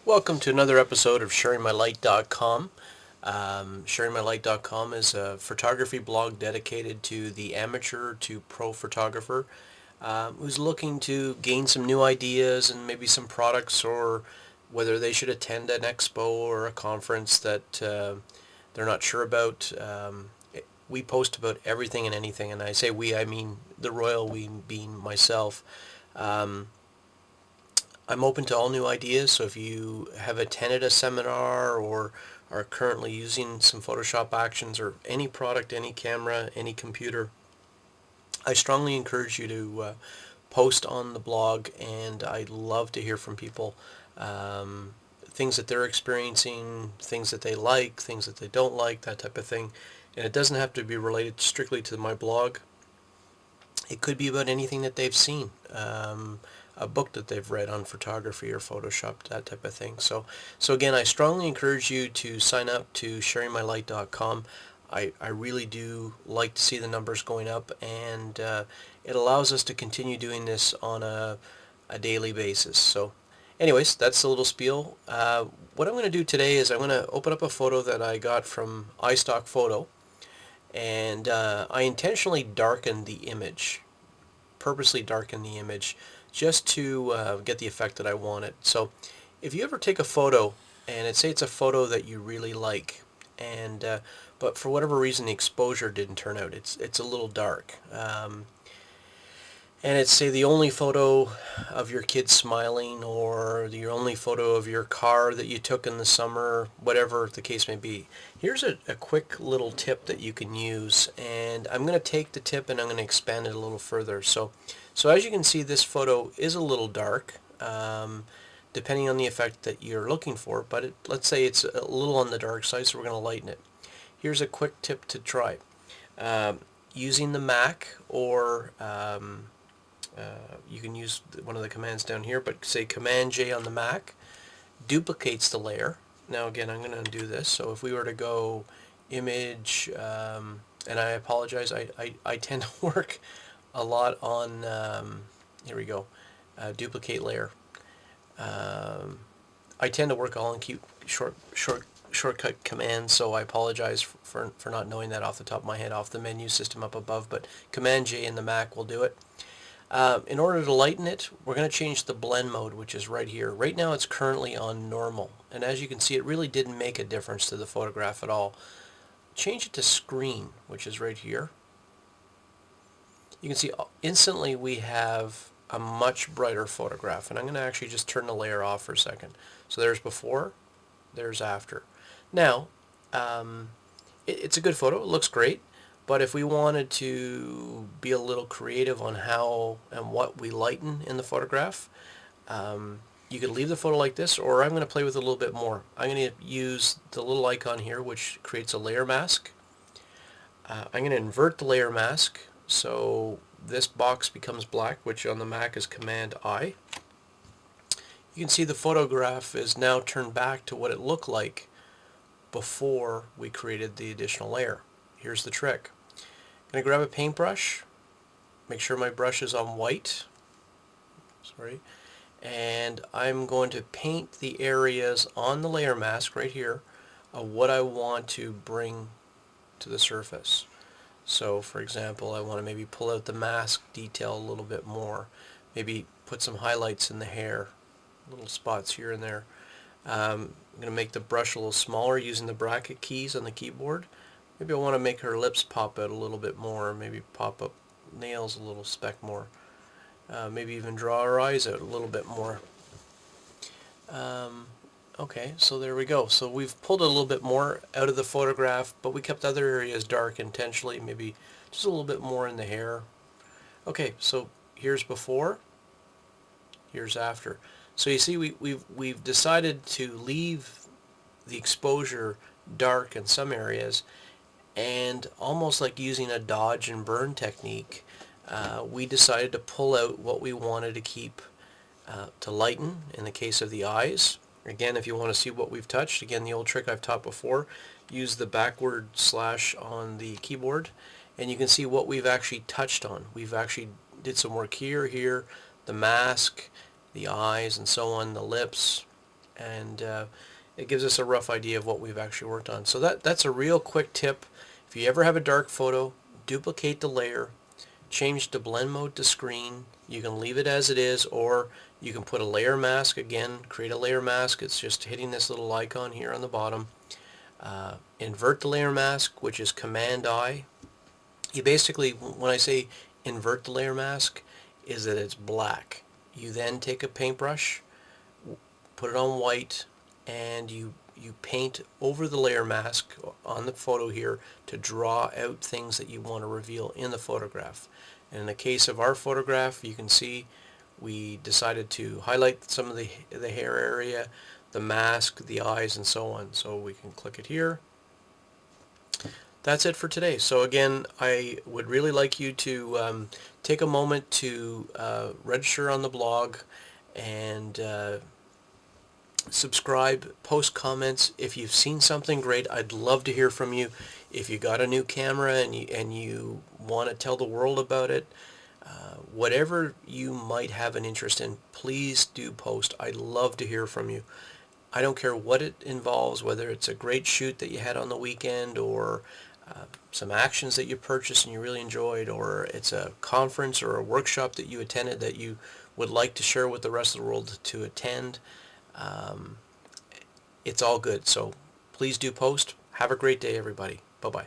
Welcome to another episode of SharingMyLight.com. SharingMyLight.com is a photography blog dedicated to the amateur to pro photographer who's looking to gain some new ideas and maybe some products, or whether they should attend an expo or a conference that they're not sure about. We post about everything and anything, and I say we, I mean the royal we being myself. Um, I'm open to all new ideas, so if you have attended a seminar or are currently using some Photoshop actions or any product, any camera, any computer, I strongly encourage you to post on the blog, and I love to hear from people. Things that they're experiencing, things that they like, things that they don't like, that type of thing. And it doesn't have to be related strictly to my blog. It could be about anything that they've seen, a book that they've read on photography or Photoshop, that type of thing. So again, I strongly encourage you to sign up to sharingmylight.com. I really do like to see the numbers going up, and it allows us to continue doing this on a daily basis. So anyways, that's the little spiel. What I'm going to do today is I'm going to open up a photo that I got from iStock Photo, and I intentionally darkened the image, purposely darkened the image, just to get the effect that I wanted. So if you ever take a photo, and say it's a photo that you really like, and but for whatever reason the exposure didn't turn out, it's a little dark, and it's, say, the only photo of your kid smiling, or the only photo of your car that you took in the summer, whatever the case may be. Here's a quick little tip that you can use, and I'm going to take the tip and I'm going to expand it a little further. So as you can see, this photo is a little dark, depending on the effect that you're looking for, but let's say it's a little on the dark side, so we're going to lighten it. Here's a quick tip to try. Using the Mac, or you can use one of the commands down here, but say Command J on the Mac duplicates the layer. Now again, I'm going to undo this. So if we were to go image, and I apologize, I tend to work a lot on, here we go, duplicate layer. I tend to work all in shortcut commands, so I apologize for not knowing that off the top of my head off the menu system up above, but Command J in the Mac will do it. In order to lighten it, we're going to change the blend mode, which is right here. Right now it's currently on normal, and as you can see, it really didn't make a difference to the photograph at all. Change it to screen, which is right here. You can see instantly we have a much brighter photograph, and I'm going to actually just turn the layer off for a second. So there's before, there's after. Now, it's a good photo, it looks great, but if we wanted to be a little creative on how and what we lighten in the photograph, you could leave the photo like this, or I'm going to play with it a little bit more. I'm going to use the little icon here, which creates a layer mask. I'm going to invert the layer mask, so this box becomes black, which on the Mac is Command I. You can see the photograph is now turned back to what it looked like before we created the additional layer. Here's the trick. I'm going to grab a paintbrush, make sure my brush is on white, and I'm going to paint the areas on the layer mask right here of what I want to bring to the surface. So for example, I want to maybe pull out the mask detail a little bit more, maybe put some highlights in the hair, little spots here and there. I'm going to make the brush a little smaller using the bracket keys on the keyboard. Maybe I want to make her lips pop out a little bit more, maybe pop up nails a little speck more. Maybe even draw her eyes out a little bit more. Okay, so there we go. So we've pulled a little bit more out of the photograph, but we kept other areas dark intentionally, maybe just a little bit more in the hair. Okay, so here's before, here's after. So you see, we've decided to leave the exposure dark in some areas, and almost like using a dodge and burn technique, we decided to pull out what we wanted to keep to lighten in the case of the eyes. Again, if you want to see what we've touched, again, the old trick I've taught before, use the backward slash on the keyboard, and you can see what we've actually touched on. We've actually did some work here, the mask, the eyes, and so on, the lips. and it gives us a rough idea of what we've actually worked on. So that's a real quick tip. If you ever have a dark photo, duplicate the layer, change the blend mode to screen. You can leave it as it is, or you can put a layer mask. Again, create a layer mask. It's just hitting this little icon here on the bottom. Invert the layer mask, which is Command I. You basically, when I say invert the layer mask, is that it's black. You then take a paintbrush, put it on white, and you paint over the layer mask on the photo here to draw out things that you want to reveal in the photograph. And in the case of our photograph, you can see we decided to highlight some of the hair area, the mask, the eyes, and so on. So we can click it here. That's it for today. So again, I would really like you to take a moment to register on the blog and subscribe, post comments. If you've seen something great, I'd love to hear from you. If you got a new camera and you want to tell the world about it, whatever you might have an interest in, please do post. I'd love to hear from you. I don't care what it involves, whether it's a great shoot that you had on the weekend, or some actions that you purchased and you really enjoyed, or it's a conference or a workshop that you attended that you would like to share with the rest of the world to attend. It's all good. So please do post. Have a great day, everybody. Bye-bye.